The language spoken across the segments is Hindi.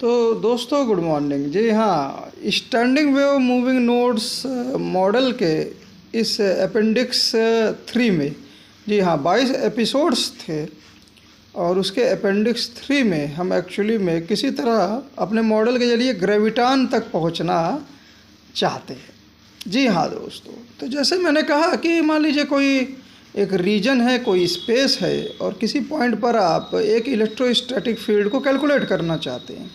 तो दोस्तों गुड मॉर्निंग। जी हाँ, standing wave moving nodes model के इस अपेंडिक्स 3 में जी हाँ 22 एपिसोड्स थे और उसके अपेंडिक्स 3 में हम एक्चुअली में किसी तरह अपने मॉडल के जरिए ग्रेविटान तक पहुंचना चाहते हैं। जी हाँ दोस्तों, तो जैसे मैंने कहा कि मान लीजिए कोई एक रीजन है, कोई स्पेस है और किसी पॉइंट पर आप एक इलेक्ट्रोस्टैटिक फील्ड को कैलकुलेट करना चाहते हैं,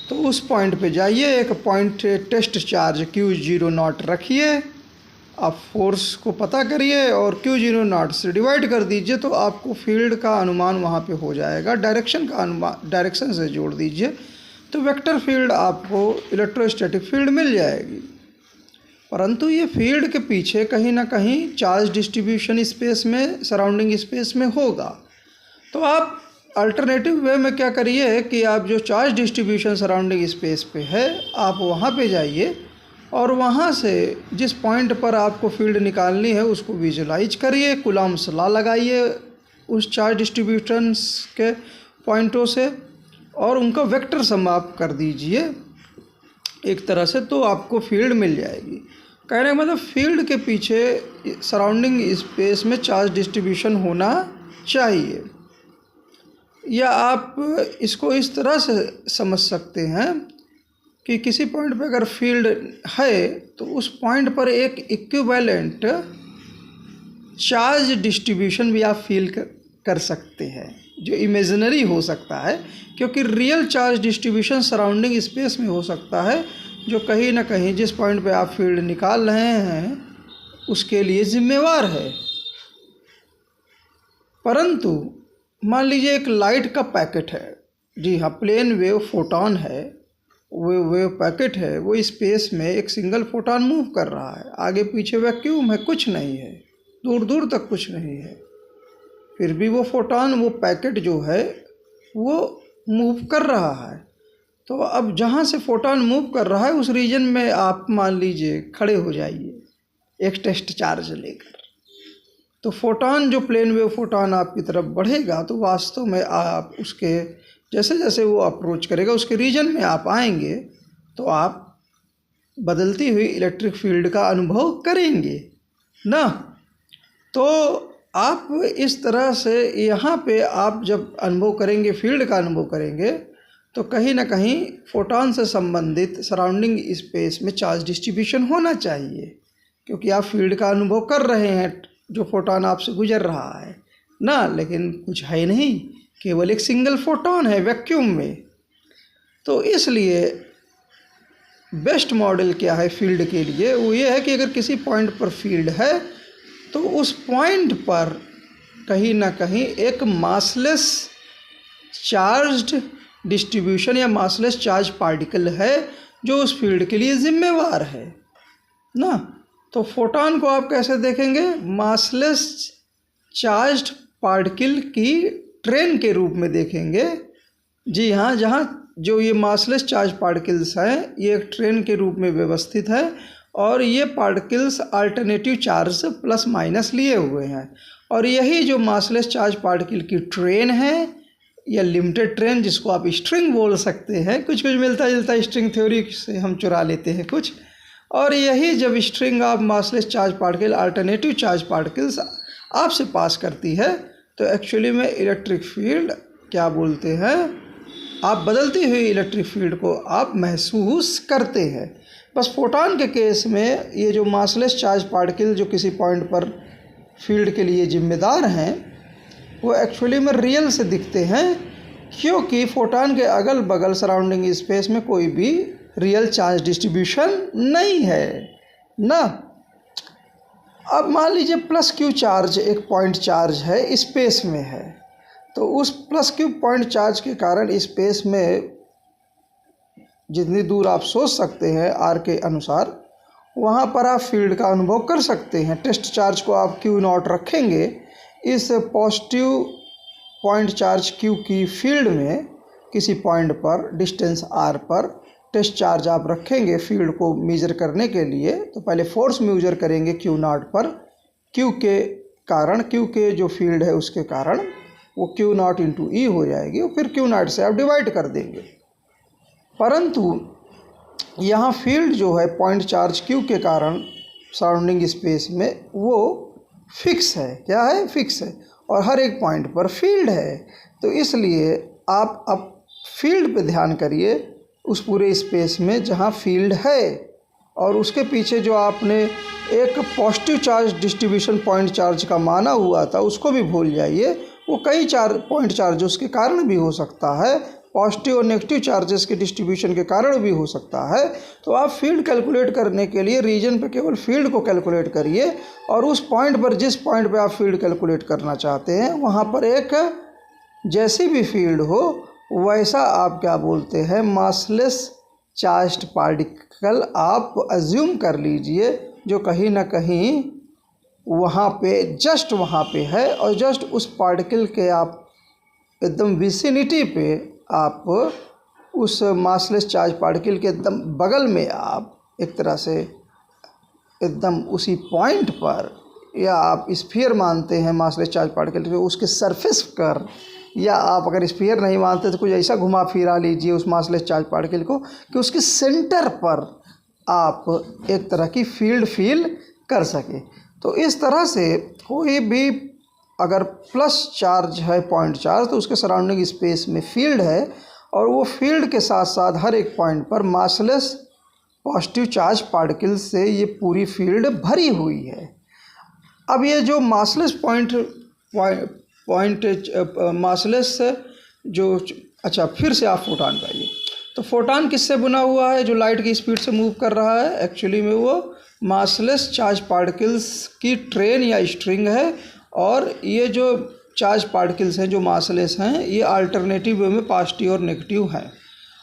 तो उस पॉइंट पे जाइए, एक पॉइंट टेस्ट चार्ज Q0 रखिए, आप फोर्स को पता करिए और Q0 से डिवाइड कर दीजिए तो आपको फील्ड का अनुमान वहाँ पे हो जाएगा। डायरेक्शन का अनुमान डायरेक्शन से जोड़ दीजिए तो वेक्टर फील्ड आपको इलेक्ट्रोस्टैटिक फील्ड मिल जाएगी। परंतु ये फील्ड के पीछे कहीं ना कहीं चार्ज डिस्ट्रीब्यूशन स्पेस में, सराउंडिंग स्पेस में होगा। तो आप अल्टरनेटिव वे में क्या करिए कि आप जो चार्ज डिस्ट्रीब्यूशन सराउंडिंग स्पेस पे है आप वहाँ पे जाइए और वहाँ से जिस पॉइंट पर आपको फील्ड निकालनी है उसको विजुलाइज करिए, कूलम्ब्स लॉ लगाइए उस चार्ज डिस्ट्रीब्यूशंस के पॉइंटों से और उनका वेक्टर सम आप कर दीजिए एक तरह से, तो आपको फील्ड मिल जाएगी। कहने का मतलब फील्ड के पीछे सराउंडिंग स्पेस में चार्ज डिस्ट्रीब्यूशन होना चाहिए। या आप इसको इस तरह से समझ सकते हैं कि किसी पॉइंट पे अगर फील्ड है तो उस पॉइंट पर एक इक्विवेलेंट चार्ज डिस्ट्रीब्यूशन भी आप फील कर सकते हैं, जो इमेजिनरी हो सकता है, क्योंकि real charge distribution surrounding space में हो सकता है जो कहीं ना कहीं जिस पॉइंट पे आप फील्ड निकाल रहे हैं उसके लिए जिम्मेवार है। परंतु मान लीजिए एक लाइट का पैकेट है, जी हाँ प्लेन वेव फोटॉन है, वो वेव पैकेट है, वो स्पेस में एक सिंगल फोटॉन मूव कर रहा है, आगे पीछे वैक्यूम है, कुछ नहीं है, दूर दूर तक कुछ नहीं है, फिर भी वो फोटॉन, वो पैकेट जो है वो मूव कर रहा है। तो अब जहाँ से फोटॉन मूव कर रहा है उस रीजन में आप मान लीजिए खड़े हो जाइए एक टेस्ट चार्ज लेकर, तो फोटॉन जो प्लेन वेव फोटॉन आपकी तरफ बढ़ेगा तो वास्तव में आप उसके जैसे जैसे वो अप्रोच करेगा उसके रीजन में आप आएंगे तो आप बदलती हुई इलेक्ट्रिक फील्ड का अनुभव करेंगे ना। तो आप इस तरह से यहाँ पे आप जब अनुभव करेंगे, फील्ड का अनुभव करेंगे, तो कहीं ना कहीं फोटॉन से संबंधित सराउंडिंग स्पेस में चार्ज डिस्ट्रीब्यूशन होना चाहिए, क्योंकि आप फील्ड का अनुभव कर रहे हैं जो फोटॉन आपसे गुजर रहा है ना, लेकिन कुछ है नहीं, केवल एक सिंगल फोटॉन है वैक्यूम में। तो इसलिए बेस्ट मॉडल क्या है फील्ड के लिए, वो ये है कि अगर किसी पॉइंट पर फील्ड है तो उस पॉइंट पर कहीं ना कहीं एक मासलेस चार्ज्ड डिस्ट्रीब्यूशन या मासलेस चार्ज पार्टिकल है जो उस फील्ड के लिए जिम्मेवार है ना। तो फोटॉन को आप कैसे देखेंगे? मासलेस चार्ज्ड पार्टिकल की ट्रेन के रूप में देखेंगे। जी हाँ, जहाँ जो ये मासलेस चार्ज पार्टिकल्स हैं ये एक ट्रेन के रूप में व्यवस्थित है और ये particles alternative charge plus minus लिए हुए हैं, और यही जो मासलेस चार्ज पार्टिकल की ट्रेन है या लिमिटेड ट्रेन, जिसको आप स्ट्रिंग बोल सकते हैं, कुछ कुछ मिलता जुलता स्ट्रिंग थ्योरी से हम चुरा लेते हैं कुछ, और यही जब string of massless charge particle alternative charge particles आपसे पास करती है तो एक्चुअली में इलेक्ट्रिक फील्ड क्या बोलते हैं, आप बदलती हुई इलेक्ट्रिक फील्ड को आप महसूस करते हैं। बस फोटॉन के केस में ये जो मासलेस चार्ज पार्टिकल जो किसी पॉइंट पर फील्ड के लिए जिम्मेदार हैं वो एक्चुअली में रियल से दिखते हैं, क्योंकि फोटॉन के अगल बगल सराउंडिंग स्पेस में कोई भी रियल चार्ज डिस्ट्रीब्यूशन नहीं है ना। अब मान लीजिए प्लस क्यू चार्ज एक पॉइंट चार्ज है, स्पेस में है, तो उस प्लस क्यू पॉइंट चार्ज के कारण स्पेस में जितनी दूर आप सोच सकते हैं आर के अनुसार वहाँ पर आप फील्ड का अनुभव कर सकते हैं। टेस्ट चार्ज को आप Q0 रखेंगे, इस पॉजिटिव पॉइंट चार्ज Q की फील्ड में किसी पॉइंट पर डिस्टेंस R पर टेस्ट चार्ज आप रखेंगे फील्ड को मेजर करने के लिए। तो पहले फोर्स मेजर करेंगे Q0 पर, Q के कारण, Q के जो फील्ड है उसके कारण वो Q0 × E हो जाएगी और फिर Q0 से आप डिवाइड कर देंगे। परंतु यहाँ फील्ड जो है पॉइंट चार्ज क्यू के कारण सराउंडिंग स्पेस में वो फिक्स है। क्या है? फिक्स है, और हर एक पॉइंट पर फील्ड है। तो इसलिए आप अब फील्ड पे ध्यान करिए उस पूरे स्पेस में जहाँ फील्ड है, और उसके पीछे जो आपने एक positive charge distribution point charge का माना हुआ था उसको भी भूल जाइए। वो कई पॉइंट चार्ज उसके कारण भी हो सकता है, पॉजिटिव और नेगेटिव चार्जेस के डिस्ट्रीब्यूशन के कारण भी हो सकता है। तो आप फील्ड कैलकुलेट करने के लिए रीजन पे केवल फील्ड को कैलकुलेट करिए, और उस पॉइंट पर जिस पॉइंट पे आप फील्ड कैलकुलेट करना चाहते हैं वहाँ पर एक जैसी भी फील्ड हो वैसा आप क्या बोलते हैं मासलेस चार्ज्ड पार्टिकल आप अज्यूम कर लीजिए, जो कहीं ना कहीं वहाँ पे जस्ट वहाँ पे है, और जस्ट उस पार्टिकल के आप एकदम विसिनिटी पे आप उस मासलेस चार्ज पार्टिकल के एकदम बगल में आप एक तरह से एकदम उसी पॉइंट पर, या आप स्फीयर मानते हैं मासलेस चार्ज पार्टिकल के उसके सरफेस पर, या आप अगर स्फीयर नहीं मानते तो कुछ ऐसा घुमा फिरा लीजिए उस मासलेस चार्ज पार्टिकल को कि उसके सेंटर पर आप एक तरह की फील्ड फील कर सके। तो इस तरह से कोई भी अगर प्लस चार्ज है पॉइंट चार्ज तो उसके सराउंडिंग स्पेस में फील्ड है, और वो फील्ड के साथ साथ हर एक पॉइंट पर मासलेस पॉजिटिव चार्ज पार्टिकल से ये पूरी फील्ड भरी हुई है। अब ये जो मासलेस मासलेस जो, अच्छा फिर से आप फोटॉन पाइए। तो फोटॉन किससे बना हुआ है? जो लाइट की स्पीड से मूव कर रहा है, एक्चुअली में वो मासलेस चार्ज पार्टिकल्स की ट्रेन या स्ट्रिंग है। और ये जो चार्ज पार्टिकल्स हैं जो मासलेस हैं, ये अल्टरनेटिव वे में पॉजिटिव और नेगेटिव हैं,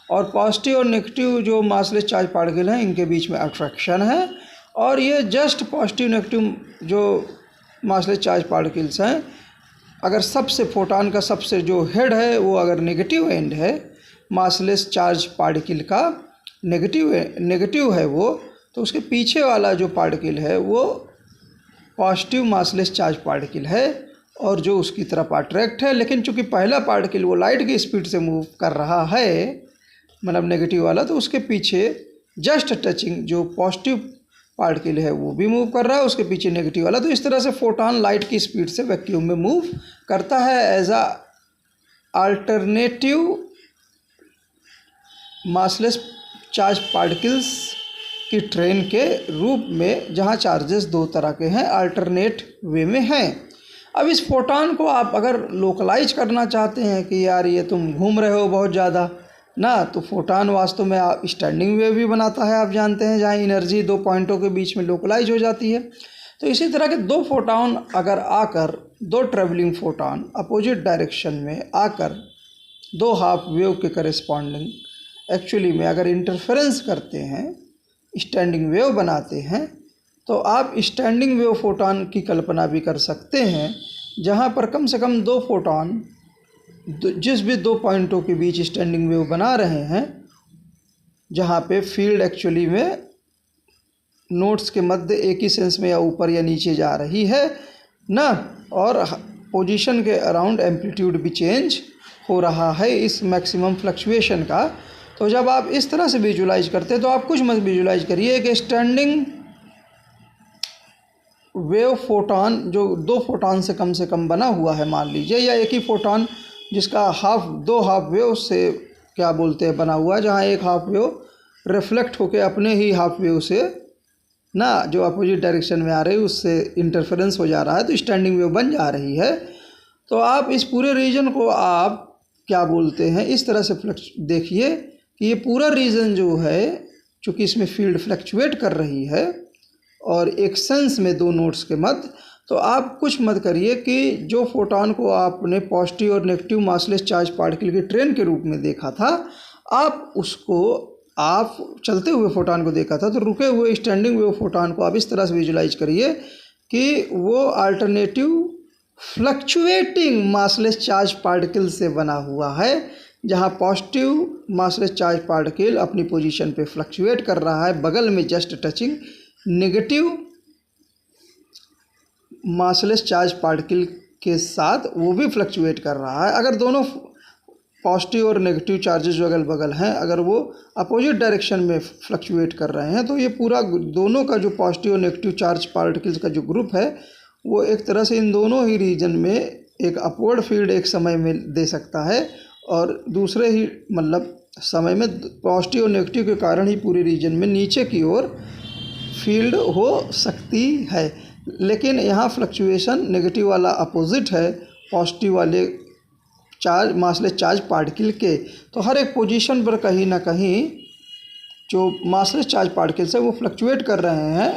और पॉजिटिव और नेगेटिव जो मासलेस चार्ज पार्टिकल हैं इनके बीच में अट्रैक्शन है। और ये जस्ट पॉजिटिव नेगेटिव जो मासलेस चार्ज पार्टिकल्स हैं, अगर सबसे फोटॉन का सबसे जो हेड है वो अगर नेगेटिव एंड है, मासलेस चार्ज पार्टिकल का नेगेटिव है वो, तो उसके पीछे वाला जो पार्टिकल है वो पॉजिटिव मासलेस चार्ज पार्टिकल है और जो उसकी तरफ अट्रैक्ट है। लेकिन चूंकि पहला पार्टिकल वो लाइट की स्पीड से मूव कर रहा है, मतलब नेगेटिव वाला, तो उसके पीछे जस्ट टचिंग जो पॉजिटिव पार्टिकल है वो भी मूव कर रहा है, उसके पीछे नेगेटिव वाला। तो इस तरह से फोटॉन लाइट की स्पीड से वैक्यूम में मूव करता है as a alternative massless charge particles की ट्रेन के रूप में, जहाँ चार्जेस दो तरह के हैं, अल्टरनेट वे में हैं। अब इस फोटॉन को आप अगर लोकलाइज करना चाहते हैं कि यार ये तुम घूम रहे हो बहुत ज़्यादा ना, तो फोटॉन वास्तव में आप स्टैंडिंग वेव भी बनाता है, आप जानते हैं, जहाँ एनर्जी दो पॉइंटों के बीच में लोकलाइज हो जाती है। तो इसी तरह के दो फोटॉन अगर आकर, दो ट्रेवलिंग फोटॉन अपोजिट डायरेक्शन में आकर दो हाफ वेव के करेस्पॉन्डिंग एक्चुअली में अगर इंटरफेरेंस करते हैं, स्टैंडिंग वेव बनाते हैं, तो आप स्टैंडिंग वेव फोटॉन की कल्पना भी कर सकते हैं, जहाँ पर कम से कम दो फोटॉन जिस भी दो पॉइंटों के बीच स्टैंडिंग वेव बना रहे हैं, जहाँ पे फील्ड एक्चुअली में नोड्स के मध्य एक ही सेंस में या ऊपर या नीचे जा रही है ना, और पोजीशन के अराउंड एम्पलीट्यूड भी चेंज हो रहा है इस मैक्सिमम फ्लक्चुएशन का। तो जब आप इस तरह से विजुलाइज करते हैं तो आप कुछ मत विजुलाइज करिए कि स्टैंडिंग वेव फोटॉन जो दो फोटॉन से कम बना हुआ है मान लीजिए, या एक ही फोटॉन जिसका दो हाफ वेव से क्या बोलते हैं बना हुआ है, जहाँ एक हाफ वेव रिफ्लेक्ट होकर अपने ही हाफ वेव से ना जो अपोजिट डायरेक्शन में आ रही है उससे इंटरफेरेंस हो जा रहा है, तो स्टैंडिंग वेव बन जा रही है। तो आप इस पूरे रीजन को आप क्या बोलते हैं इस तरह से देखिए कि ये पूरा रीजन जो है, चूँकि इसमें फील्ड फ्लक्चुएट कर रही है और एक सेंस में दो नोड्स के मध्य, तो आप कुछ मत करिए कि जो फोटॉन को आपने पॉजिटिव और नेगेटिव मासलेस चार्ज पार्टिकल की ट्रेन के रूप में देखा था, आप उसको आप चलते हुए फोटॉन को देखा था, तो रुके हुए स्टैंडिंग वेव फोटॉन को आप इस तरह से विजुलाइज करिए कि वो alternative fluctuating massless charge particle से बना हुआ है, जहाँ पॉजिटिव मासलेस चार्ज पार्टिकल अपनी पोजीशन पे फ्लक्चुएट कर रहा है, बगल में just touching negative massless charge particle के साथ वो भी फ्लक्चुएट कर रहा है। अगर दोनों पॉजिटिव और नेगेटिव चार्जेस जो अगल बगल हैं, अगर वो अपोजिट डायरेक्शन में फ्लक्चुएट कर रहे हैं, तो ये पूरा दोनों का जो पॉजिटिव और नेगेटिव चार्ज पार्टिकल्स का जो ग्रुप है, वो एक तरह से इन दोनों ही रीजन में एक अपवर्ड फील्ड एक समय में दे सकता है, और दूसरे ही मतलब समय में पॉजिटिव और नेगेटिव के कारण ही पूरे रीजन में नीचे की ओर फील्ड हो सकती है। लेकिन यहाँ फ्लक्चुएशन नेगेटिव वाला अपोजिट है पॉजिटिव वाले चार्ज मासलेस चार्ज पार्टिकल के। तो हर एक पोजीशन पर कहीं ना कहीं जो मासलेस चार्ज पार्टिकल्स है वो फ्लक्चुएट कर रहे हैं,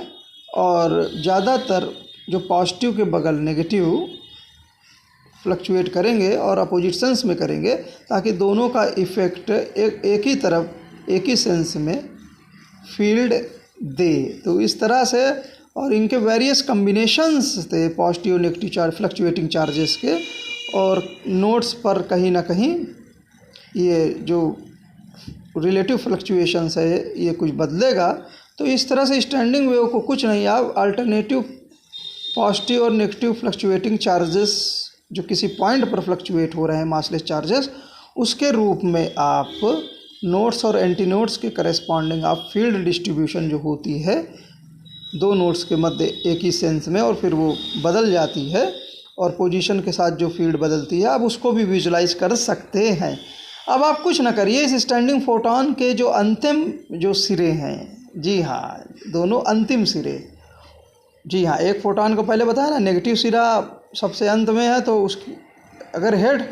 और ज़्यादातर जो पॉजिटिव के बगल नेगेटिव फ्लक्चुएट करेंगे और अपोजिशंस में करेंगे, ताकि दोनों का इफ़ेक्ट एक ही तरफ एक ही सेंस में फील्ड दे। तो इस तरह से, और इनके वेरियस कम्बिनेशंस थे positive negative charge fluctuating charges के, और नोट्स पर कहीं ना कहीं ये जो रिलेटिव फ्लक्चुएशंस है ये कुछ बदलेगा। तो इस तरह से स्टैंडिंग वेव को कुछ नहीं, आप अल्टरनेटिव पॉजिटिव और नेगेटिव फ्लक्चुएटिंग चार्जेस जो किसी पॉइंट पर फ्लक्चुएट हो रहे हैं मासलेस चार्जेस, उसके रूप में आप नोट्स और एंटी नोट्स के करस्पॉन्डिंग आप फील्ड डिस्ट्रीब्यूशन जो होती है दो नोट्स के मध्य एक ही सेंस में, और फिर वो बदल जाती है और पोजीशन के साथ जो फील्ड बदलती है, आप उसको भी विजुलाइज कर सकते हैं। अब आप कुछ ना करिए, इस स्टैंडिंग फोटॉन के जो अंतिम जो सिरे हैं, जी हाँ, दोनों अंतिम सिरे, जी हाँ, एक फोटॉन को पहले बताया ना नेगेटिव सिरा सबसे अंत में है, तो उसकी अगर हेड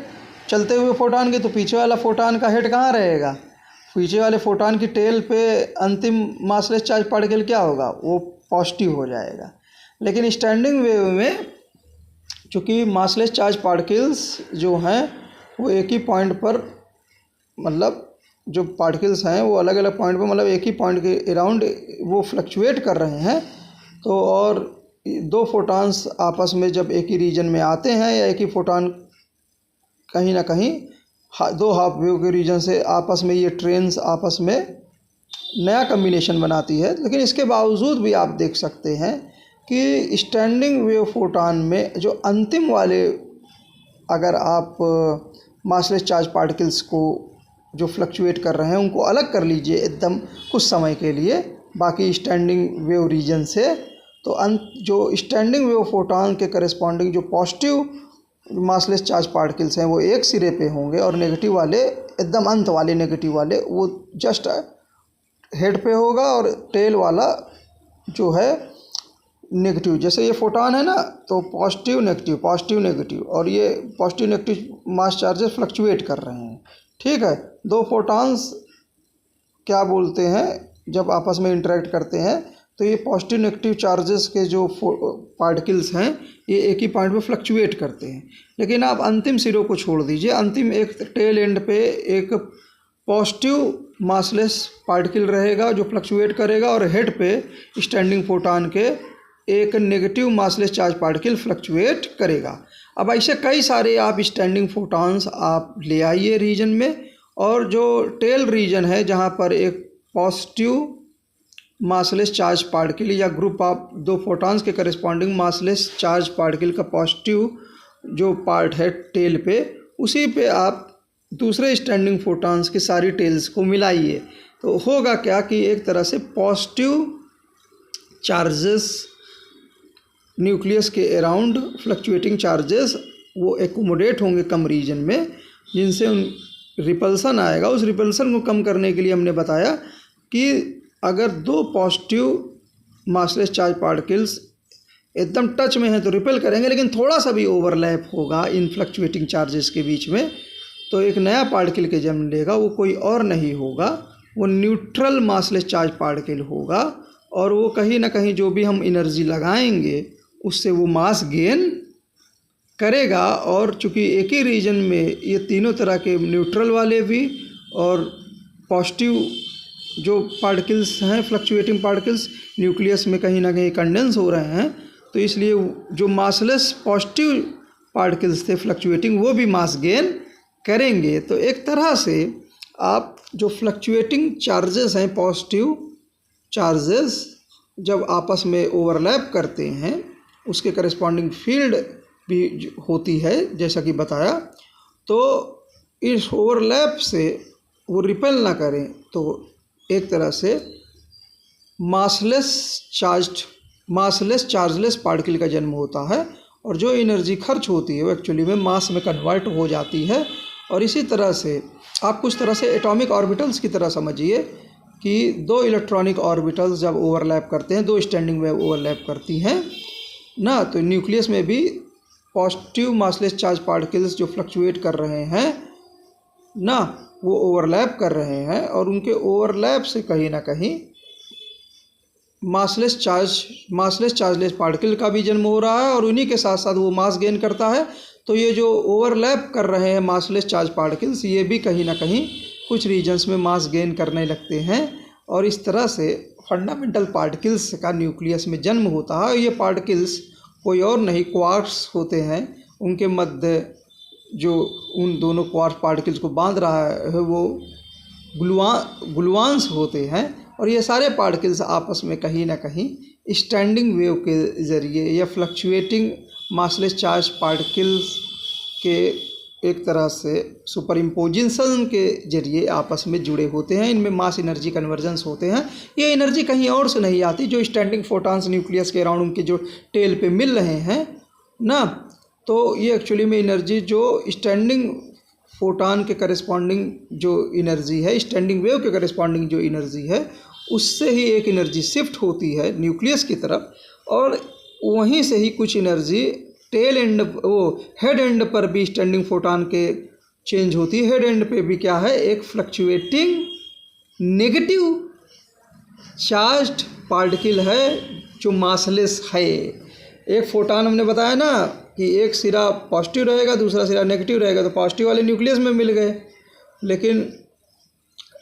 चलते हुए फोटॉन के, तो पीछे वाला फोटॉन का हेड कहाँ रहेगा? पीछे वाले फोटॉन की टेल पे अंतिम मासलेस चार्ज पार्टिकल क्या होगा? वो पॉजिटिव हो जाएगा। लेकिन स्टैंडिंग वेव में चूँकि मासलेस चार्ज पार्टिकल्स जो हैं वो एक ही पॉइंट पर, मतलब जो पार्टिकल्स हैं वो अलग अलग पॉइंट पर, मतलब एक ही पॉइंट के अराउंड वो फ्लक्चुएट कर रहे हैं। तो और दो फोटॉन्स आपस में जब एक ही रीजन में आते हैं, या एक ही फोटॉन कहीं ना कहीं दो हाफ वेव के रीजन से आपस में ये ट्रेन्स आपस में नया कम्बिनेशन बनाती है। लेकिन इसके बावजूद भी आप देख सकते हैं कि स्टैंडिंग वेव फोटॉन में जो अंतिम वाले, अगर आप मासलेस चार्ज पार्टिकल्स को जो फ्लक्चुएट कर रहे हैं उनको अलग कर लीजिए एकदम कुछ समय के लिए बाकी स्टैंडिंग वेव रीजन से, तो जो स्टैंडिंग वेव फोटॉन के करस्पॉन्डिंग जो पॉजिटिव मासलेस चार्ज पार्टिकल्स हैं वो एक सिरे पे होंगे, और नेगेटिव वाले एकदम अंत वाले नेगेटिव वाले वो जस्ट हेड पे होगा, और टेल वाला जो है नेगेटिव। जैसे ये फोटॉन है ना, तो पॉजिटिव नेगेटिव, और ये पॉजिटिव नेगेटिव मास चार्जेस फ्लक्चुएट कर रहे हैं, ठीक है। दो फोटॉन्स क्या बोलते हैं जब आपस में इंटरेक्ट करते हैं, तो ये पॉजिटिव नेगेटिव चार्जेस के जो पार्टिकल्स हैं ये एक ही पॉइंट पे फ्लक्चुएट करते हैं। लेकिन आप अंतिम सिरों को छोड़ दीजिए, अंतिम एक टेल एंड पे एक पॉजिटिव मासलेस पार्टिकल रहेगा जो फ्लक्चुएट करेगा, और हेड पे स्टैंडिंग फोटॉन के एक negative massless charge particle fluctuate करेगा। अब ऐसे कई सारे आप स्टैंडिंग फोटॉन्स आप ले आइए रीजन में, और जो टेल रीजन है जहाँ पर एक पॉजिटिव मासलेस चार्ज पार्टिकल या ग्रुप ऑफ दो फोटॉन्स के करस्पॉन्डिंग मासलेस चार्ज पार्टिकल का पॉजिटिव जो पार्ट है टेल पे, उसी पे आप दूसरे स्टैंडिंग फोटॉन्स की सारी टेल्स को मिलाइए। तो होगा क्या कि एक तरह से पॉजिटिव चार्जेस न्यूक्लियस के अराउंड फ्लक्चुएटिंग चार्जेस वो एकोमोडेट होंगे कम रीजन में, जिनसे उन रिपल्सन आएगा। उस रिपल्सन को कम करने के लिए हमने बताया कि अगर दो पॉजिटिव मासलेस चार्ज पार्टिकल्स एकदम टच में हैं तो रिपेल करेंगे, लेकिन थोड़ा सा भी ओवरलैप होगा इन फ्लक्चुएटिंग चार्जेस के बीच में, तो एक नया पार्टिकल के जन्म लेगा। वो कोई और नहीं होगा, वो न्यूट्रल मासलेस चार्ज पार्टिकल होगा, और वो कहीं ना कहीं जो भी हम एनर्जी लगाएंगे उससे वो मास गेन करेगा। और चूँकि एक ही रीजन में ये तीनों तरह के न्यूट्रल वाले भी और पॉजिटिव जो पार्टिकल्स हैं फ्लक्चुएटिंग पार्टिकल्स न्यूक्लियस में कहीं ना कहीं कंडेंस हो रहे हैं, तो इसलिए जो मासलेस पॉजिटिव पार्टिकल्स थे फ्लक्चुएटिंग वो भी मास गेन करेंगे। तो एक तरह से आप जो फ्लक्चुएटिंग चार्जेस हैं पॉजिटिव चार्जेस जब आपस में ओवरलैप करते हैं उसके करस्पॉन्डिंग फील्ड भी होती है जैसा कि बताया। तो इस ओवरलैप से वो रिपेल ना करें, तो एक तरह से मासलेस चार्जलेस पार्टिकल का जन्म होता है, और जो एनर्जी खर्च होती है वो एक्चुअली में मास में कन्वर्ट हो जाती है। और इसी तरह से आप कुछ तरह से एटॉमिक ऑर्बिटल्स की तरह समझिए कि दो इलेक्ट्रॉनिक ऑर्बिटल्स जब ओवरलैप करते हैं, दो स्टैंडिंग वेव ओवरलैप करती हैं ना, तो न्यूक्लियस में भी पॉजिटिव मासलेस चार्ज पार्टिकल्स जो फ्लक्चुएट कर रहे हैं ना, वो ओवरलैप कर रहे हैं, और उनके ओवरलैप से कहीं ना कहीं मासलेस चार्जलेस पार्टिकल का भी जन्म हो रहा है, और उन्हीं के साथ साथ वो मास गेन करता है। तो ये जो ओवरलैप कर रहे हैं मासलेस चार्ज पार्टिकल्स, ये भी कहीं ना कहीं कुछ रीजन्स में मास गेन करने लगते हैं, और इस तरह से फंडामेंटल पार्टिकल्स का न्यूक्लियस में जन्म होता है। ये पार्टिकल्स कोई और नहीं, क्वार्क्स होते हैं। उनके मध्य जो उन दोनों क्वार्क पार्टिकल्स को बांध रहा है वो ग्लूऑन्स होते हैं, और ये सारे पार्टिकल्स आपस में कहीं ना कहीं स्टैंडिंग वेव के ज़रिए या फ्लक्चुएटिंग मासलेस चार्ज पार्टिकल्स के एक तरह से सुपर इम्पोजिशन के ज़रिए आपस में जुड़े होते हैं। इनमें मास एनर्जी कन्वर्जेंस होते हैं। ये एनर्जी कहीं और से नहीं आती, जो स्टैंडिंग फोटॉन्स न्यूक्लियस के अराउंड उनके जो टेल पे मिल रहे हैं ना, तो ये एक्चुअली में एनर्जी जो स्टैंडिंग फोटॉन के करस्पॉन्डिंग जो एनर्जी है, स्टैंडिंग वेव के करस्पॉन्डिंग जो एनर्जी है, उससे ही एक एनर्जी शिफ्ट होती है न्यूक्लियस की तरफ, और वहीं से ही कुछ energy tail end head end पर भी स्टैंडिंग फोटॉन के चेंज होती है। हेड एंड पे भी क्या है, एक फ्लक्चुएटिंग नेगेटिव चार्ज्ड पार्टिकल है जो मासलेस है। एक फोटॉन हमने बताया ना कि एक सिरा पॉजिटिव रहेगा, दूसरा सिरा नेगेटिव रहेगा, तो पॉजिटिव वाले न्यूक्लियस में मिल गए, लेकिन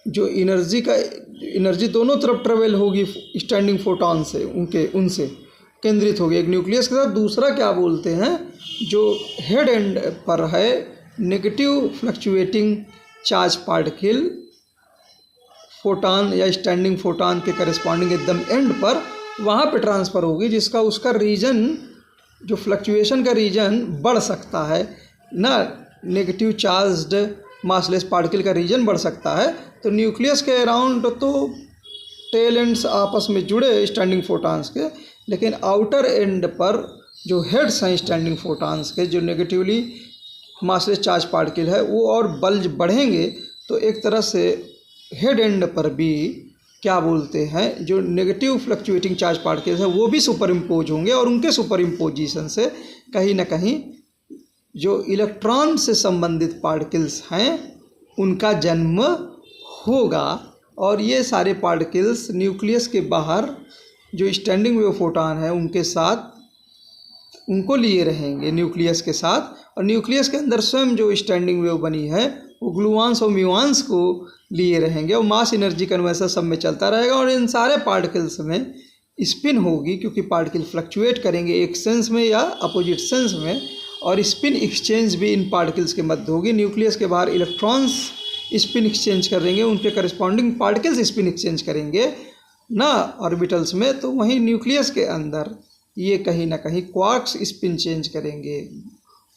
जो एनर्जी दोनों तरफ ट्रेवल होगी स्टैंडिंग फोटॉन से, उनसे केंद्रित होगी एक न्यूक्लियस के साथ। दूसरा क्या बोलते हैं, जो हेड एंड पर है negative fluctuating charge particle photon या स्टैंडिंग फोटॉन के करस्पॉन्डिंग एकदम एंड पर, वहाँ पे ट्रांसफ़र होगी, जिसका उसका रीजन जो फ्लक्चुएशन का रीजन बढ़ सकता है ना, नेगेटिव चार्ज्ड मासलेस पार्टिकल का रीजन बढ़ सकता है। तो न्यूक्लियस के अराउंड तो टेल एंड्स आपस में जुड़े स्टैंडिंग फोटॉन्स के, लेकिन आउटर एंड पर जो हेड्स हैं स्टैंडिंग फोटॉन्स के, जो नेगेटिवली मासलेस चार्ज पार्टिकल है, वो और बल्ज बढ़ेंगे। तो एक तरह से हेड एंड पर भी क्या बोलते हैं, जो नेगेटिव फ्लक्चुएटिंग चार्ज पार्टिकल्स हैं वो भी सुपर इम्पोज होंगे, और उनके सुपर इम्पोजिशन से कहीं ना कहीं जो इलेक्ट्रॉन से संबंधित पार्टिकल्स हैं उनका जन्म होगा। और ये सारे पार्टिकल्स न्यूक्लियस के बाहर जो स्टैंडिंग वेव फोटॉन है उनके साथ उनको लिए रहेंगे न्यूक्लियस के साथ, और न्यूक्लियस के अंदर स्वयं जो स्टैंडिंग वेव बनी है वो ग्लूऑन्स और म्यूऑन्स को लिए रहेंगे, और मास एनर्जी कन्वर्सन सब में चलता रहेगा। और इन सारे पार्टिकल्स में स्पिन होगी, क्योंकि पार्टिकल फ्लक्चुएट करेंगे एक सेंस में या अपोजिट सेंस में, और स्पिन एक्सचेंज भी इन पार्टिकल्स के मध्य होगी। न्यूक्लियस के बाहर इलेक्ट्रॉन्स स्पिन एक्सचेंज करेंगे, उनके करस्पॉन्डिंग पार्टिकल्स स्पिन एक्सचेंज करेंगे ना ऑर्बिटल्स में, तो वहीं न्यूक्लियस के अंदर ये कहीं ना कहीं क्वार्क्स स्पिन चेंज करेंगे,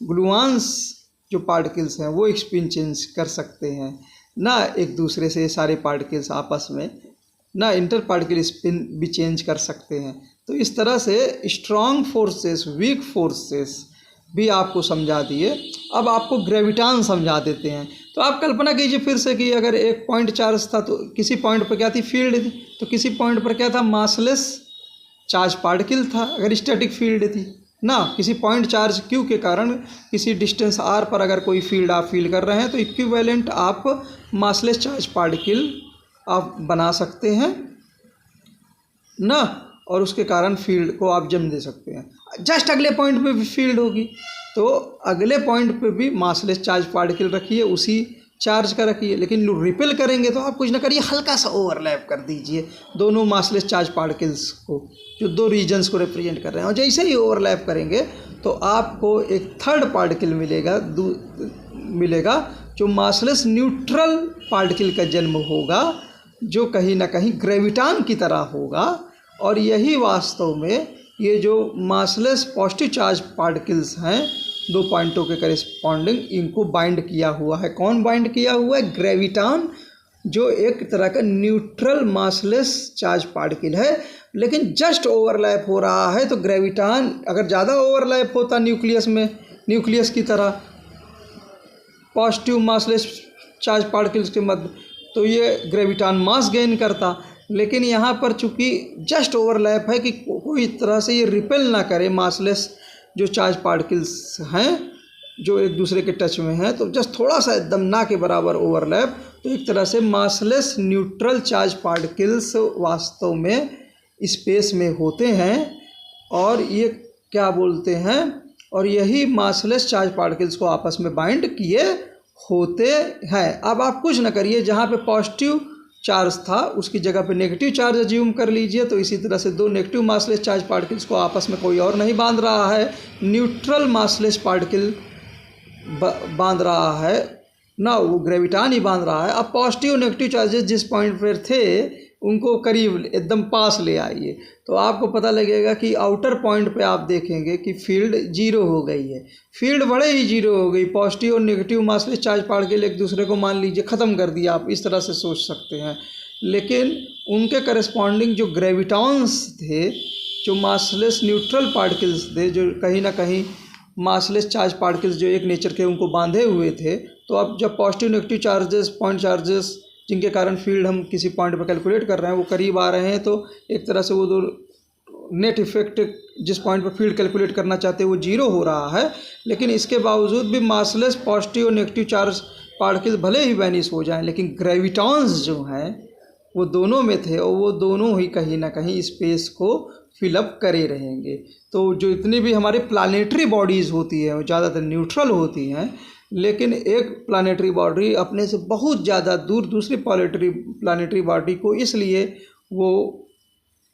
ग्लूऑन्स जो पार्टिकल्स हैं वो स्पिन चेंज कर सकते हैं ना एक दूसरे से। सारे पार्टिकल्स आपस में ना इंटर पार्टिकल स्पिन भी चेंज कर सकते हैं। तो इस तरह से स्ट्रॉन्ग फोर्सेस, वीक फोर्सेस भी आपको समझा दिए। अब आपको ग्रेविटान समझा देते हैं। तो आप कल्पना कीजिए फिर से कि अगर एक पॉइंट चार्ज था तो किसी पॉइंट पर क्या थी, फील्ड थी, तो किसी पॉइंट पर क्या था, मासलेस चार्ज पार्टिकल था। अगर स्टैटिक फील्ड थी ना, किसी पॉइंट चार्ज क्यू के कारण किसी डिस्टेंस आर पर अगर कोई फील्ड आप फील कर रहे हैं, तो इक्विवेलेंट आप मासलेस चार्ज पार्टिकल आप बना सकते हैं ना, और उसके कारण फील्ड को आप जन्म दे सकते हैं। जस्ट अगले पॉइंट पे भी फील्ड होगी, तो अगले पॉइंट पे भी मासलेस चार्ज पार्टिकल रखिए, उसी चार्ज का रखिए, लेकिन रिपेल करेंगे तो आप कुछ ना करिए, हल्का सा ओवरलैप कर दीजिए दोनों मासलेस चार्ज पार्टिकल्स को, जो दो रीजन्स को रिप्रेजेंट कर रहे हैं। और जैसे ही ओवरलैप करेंगे तो आपको एक थर्ड पार्टिकल मिलेगा जो मासलेस न्यूट्रल पार्टिकल का जन्म होगा, जो कहीं ना कहीं ग्रेविटान की तरह होगा। और यही वास्तव में ये जो मासलेस पॉजिटिव चार्ज पार्टिकल्स हैं दो पॉइंटों के करेस्पॉन्डिंग इनको बाइंड किया हुआ है। कौन बाइंड किया हुआ है? ग्रेविटॉन, जो एक तरह का न्यूट्रल मासलेस चार्ज पार्टिकल है, लेकिन जस्ट ओवरलैप हो रहा है। तो ग्रेविटॉन अगर ज़्यादा ओवरलैप होता न्यूक्लियस में, न्यूक्लियस की तरह पॉजिटिव मासलेस चार्ज पार्टिकल्स के मध्य, तो ये ग्रेविटॉन मास गेन करता। लेकिन यहाँ पर चूँकि जस्ट ओवरलैप है कि कोई तरह से ये रिपेल ना करे मासलेस जो चार्ज पार्टिकल्स हैं जो एक दूसरे के टच में हैं, तो जस्ट थोड़ा सा एकदम ना के बराबर ओवरलैप, तो एक तरह से मासलेस न्यूट्रल चार्ज पार्टिकल्स वास्तव में स्पेस में होते हैं। और ये क्या बोलते हैं, और यही मासलेस चार्ज पार्टिकल्स को आपस में बाइंड किए होते हैं। अब आप कुछ ना करिए, जहाँ पे पॉजिटिव चार्ज था उसकी जगह पे नेगेटिव चार्ज अज्यूम कर लीजिए। तो इसी तरह से दो नेगेटिव मासलेस चार्ज पार्टिकल्स को आपस में कोई और नहीं बांध रहा है, न्यूट्रल मासलेस पार्टिकल बांध रहा है ना, वो ग्रेविटॉन ही बांध रहा है। अब पॉजिटिव नेगेटिव चार्जेस जिस पॉइंट पर थे उनको करीब एकदम पास ले आइए, तो आपको पता लगेगा कि आउटर पॉइंट पे आप देखेंगे कि फील्ड जीरो हो गई है। फील्ड बड़े ही जीरो हो गई, पॉजिटिव और नेगेटिव मासलेस चार्ज पार्टिकल एक दूसरे को मान लीजिए ख़त्म कर दिया, आप इस तरह से सोच सकते हैं। लेकिन उनके करस्पॉन्डिंग जो ग्रेविटॉन्स थे, जो मासलेस न्यूट्रल पार्टिकल्स थे, जो कहीं ना कहीं मासलेस चार्ज पार्टिकल्स जो एक नेचर के उनको बांधे हुए थे, तो अब जब positive negative charges, point charges जिनके कारण फील्ड हम किसी पॉइंट पर कैलकुलेट कर रहे हैं वो करीब आ रहे हैं, तो एक तरह से वो दो नेट इफेक्ट जिस पॉइंट पर फील्ड कैलकुलेट करना चाहते हैं वो जीरो हो रहा है। लेकिन इसके बावजूद भी मासलेस पॉजिटिव और नेगेटिव चार्ज पार्टिकल भले ही वैनिश हो जाएं, लेकिन ग्रेविटॉन्स जो हैं वो दोनों में थे और वो दोनों ही कहीं ना कहीं स्पेस को फिलअप करे रहेंगे। तो जो इतनी भी हमारी प्लानिटरी बॉडीज़ होती हैं वो ज़्यादातर न्यूट्रल होती हैं, लेकिन एक प्लानिटरी बॉडी अपने से बहुत ज़्यादा दूर दूसरी प्लानिटरी बॉडी को इसलिए वो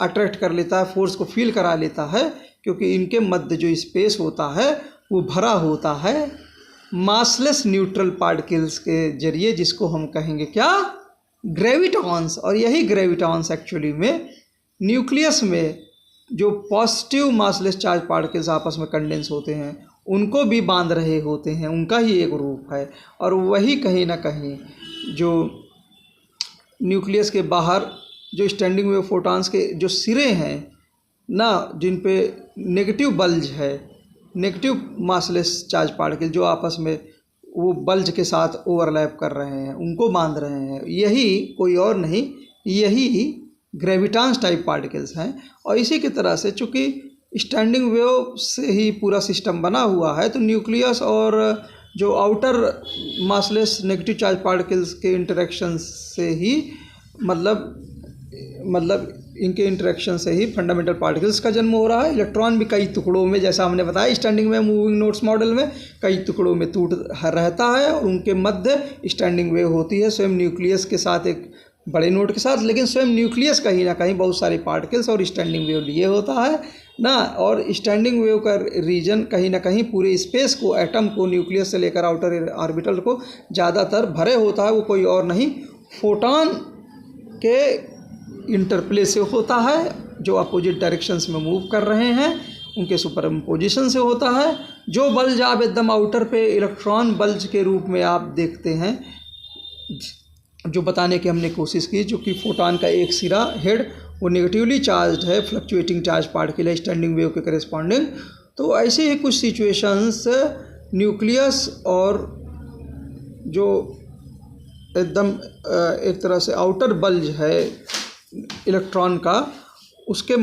अट्रैक्ट कर लेता है, फोर्स को फील करा लेता है, क्योंकि इनके मध्य जो स्पेस होता है वो भरा होता है मासलेस न्यूट्रल पार्टिकल्स के जरिए, जिसको हम कहेंगे क्या? ग्रेविटॉन्स। और यही ग्रेविटॉन्स एक्चुअली में न्यूक्लियस में जो पॉजिटिव मासलेस चार्ज पार्टिकल्स आपस में कंडेंस होते हैं उनको भी बांध रहे होते हैं, उनका ही एक रूप है। और वही कहीं ना कहीं जो न्यूक्लियस के बाहर जो स्टैंडिंग वेव फोटॉन्स के जो सिरे हैं ना, जिन पे नेगेटिव बल्ज है, नेगेटिव मासलेस चार्ज पार्टिकल जो आपस में वो बल्ज के साथ ओवरलैप कर रहे हैं, उनको बांध रहे हैं, यही कोई और नहीं, यही ग्रेविटॉन्स टाइप पार्टिकल्स हैं। और इसी की तरह से चूँकि स्टैंडिंग वेव से ही पूरा सिस्टम बना हुआ है, तो न्यूक्लियस और जो outer massless negative charge particles के इंटरेक्शन से ही मतलब इनके इंटरेक्शन से ही फंडामेंटल पार्टिकल्स का जन्म हो रहा है। इलेक्ट्रॉन भी कई टुकड़ों में, जैसा हमने बताया standing wave moving notes model में, कई टुकड़ों में टूट रहता है और उनके मध्य स्टैंडिंग वेव होती है, स्वयं न्यूक्लियस के साथ, एक बड़े नोट के साथ। लेकिन स्वयं न्यूक्लियस कहीं ना कहीं बहुत सारे पार्टिकल्स और स्टैंडिंग वेव लिए होता है ना, और स्टैंडिंग वेव का रीजन कहीं ना कहीं पूरे स्पेस को, एटम को, न्यूक्लियस से लेकर आउटर ऑर्बिटल को ज़्यादातर भरे होता है। वो कोई और नहीं, फोटॉन के इंटरप्ले से होता है, जो अपोजिट डायरेक्शंस में मूव कर रहे हैं उनके सुपरइम्पोजिशन से होता है। जो बल्ज आप एकदम आउटर पे इलेक्ट्रॉन बल्ज के रूप में आप देखते हैं, जो बताने की हमने कोशिश की, जो कि फोटॉन का एक सिरा हेड वो नेगेटिवली चार्ज्ड है, फ्लक्चुएटिंग चार्ज पार्टिकल है स्टैंडिंग वेव के करेस्पॉन्डिंग। तो ऐसे ही कुछ सिचुएशंस न्यूक्लियस और जो एकदम एक तरह से आउटर बल्ज है इलेक्ट्रॉन का, उसके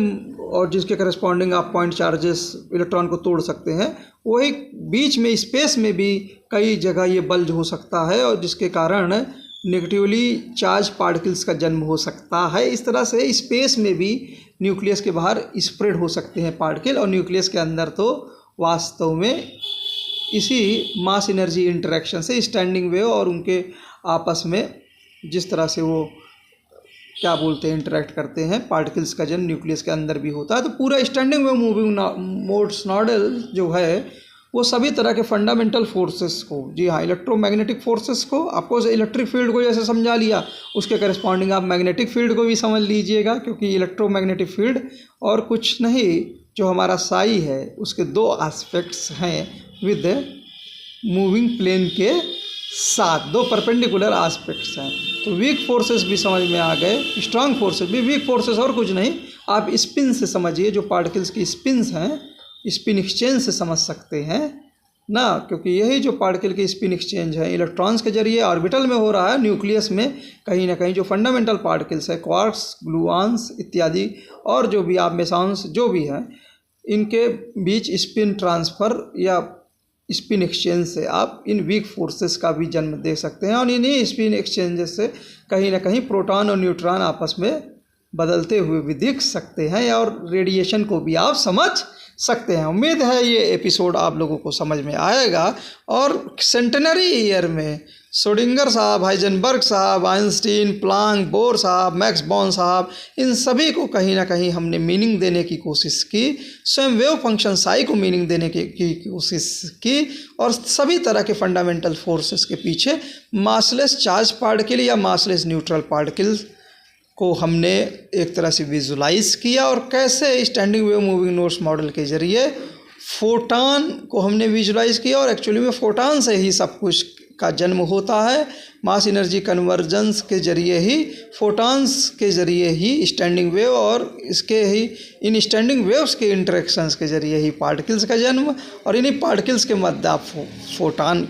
और जिसके करस्पॉन्डिंग आप पॉइंट चार्जेस इलेक्ट्रॉन को तोड़ सकते हैं, वही बीच में स्पेस में भी कई जगह ये बल्ज हो सकता है और जिसके कारण नेगेटिवली चार्ज पार्टिकल्स का जन्म हो सकता है। इस तरह से स्पेस में भी न्यूक्लियस के बाहर स्प्रेड हो सकते हैं पार्टिकल, और न्यूक्लियस के अंदर तो वास्तव में इसी मास एनर्जी इंटरेक्शन से स्टैंडिंग वेव और उनके आपस में जिस तरह से वो क्या बोलते हैं इंटरेक्ट करते हैं, पार्टिकल्स का जन्म न्यूक्लियस के अंदर भी होता है। तो पूरा standing wave moving modes model जो है वो सभी तरह के फंडामेंटल फोर्सेस को, जी हाँ, इलेक्ट्रोमैग्नेटिक फोर्सेस को, आपको इलेक्ट्रिक फील्ड को जैसे समझा लिया, उसके करस्पॉन्डिंग आप मैग्नेटिक फील्ड को भी समझ लीजिएगा, क्योंकि इलेक्ट्रोमैग्नेटिक फील्ड और कुछ नहीं, जो हमारा साई है उसके दो एस्पेक्ट्स हैं, विद मूविंग प्लेन के साथ, दो परपेंडिकुलर एस्पेक्ट्स हैं। तो वीक फोर्सेस भी समझ में आ गए, स्ट्रांग फोर्सेस भी। वीक फोर्सेस और कुछ नहीं, आप स्पिन से समझिए, जो पार्टिकल्स की स्पिन्स हैं, स्पिन एक्सचेंज से समझ सकते हैं ना, क्योंकि यही जो पार्टिकल की स्पिन एक्सचेंज है इलेक्ट्रॉन्स के जरिए ऑर्बिटल में हो रहा है, न्यूक्लियस में कहीं ना कहीं जो फंडामेंटल पार्टिकल्स है, क्वार्क्स, ग्लूऑन्स इत्यादि, और जो भी आप मेसॉन्स जो भी हैं, इनके बीच स्पिन ट्रांसफ़र या स्पिन एक्सचेंज से आप इन वीक फोर्सेस का भी जन्म दे सकते हैं। और इन्हीं स्पिन एक्सचेंजेस से कहीं ना कहीं प्रोटॉन और न्यूट्रॉन आपस में बदलते हुए भी दिख सकते हैं, और रेडिएशन को भी आप समझ सकते हैं। उम्मीद है ये एपिसोड आप लोगों को समझ में आएगा। और सेंटेनरी ईयर में श्रोडिंगर साहब, हाइजेनबर्ग साहब, आइंस्टीन, प्लांक, बोर साहब, मैक्स बॉर्न साहब, इन सभी को कहीं ना कहीं हमने मीनिंग देने की कोशिश की, स्वयं वेव फंक्शन साई को मीनिंग देने की कोशिश की, और सभी तरह के फंडामेंटल फोर्सेस के पीछे मासलेस चार्ज पार्टिकल या मासलेस न्यूट्रल पार्टिकल को हमने एक तरह से विजुलाइज किया, और कैसे standing wave moving notes model के जरिए फोटान को हमने विजुलाइज किया, और एक्चुअली में फोटान से ही सब कुछ का जन्म होता है। मास एनर्जी कन्वर्जेंस के जरिए ही, फोटॉन्स के जरिए ही स्टैंडिंग वेव, और इसके ही इन स्टैंडिंग वेव्स के इंटरेक्शंस के जरिए ही पार्टिकल्स का जन्म, और इन्हीं पार्टिकल्स के मध्य आप फोटान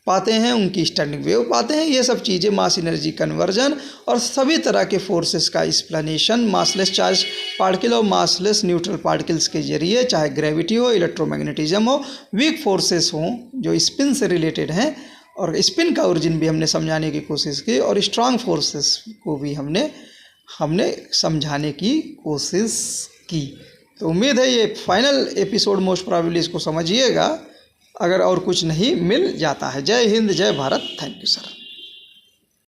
पाते हैं, उनकी स्टैंडिंग वेव पाते हैं। ये सब चीज़ें मास एनर्जी कन्वर्जन और सभी तरह के फोर्सेस का एक्सप्लेनेशन मासलेस चार्ज पार्टिकल और मासलेस न्यूट्रल पार्टिकल्स के जरिए, चाहे ग्रेविटी हो, इलेक्ट्रोमैग्नेटिज्म हो, वीक फोर्सेस हों जो स्पिन से रिलेटेड हैं, और स्पिन का ओरिजिन भी हमने समझाने की कोशिश की, और स्ट्रांग फोर्सेस को भी हमने समझाने की कोशिश की। तो उम्मीद है ये फाइनल एपिसोड मोस्ट प्रोबेबली इसको समझिएगा, अगर और कुछ नहीं मिल जाता है। जय हिंद, जय भारत, थैंक यू सर।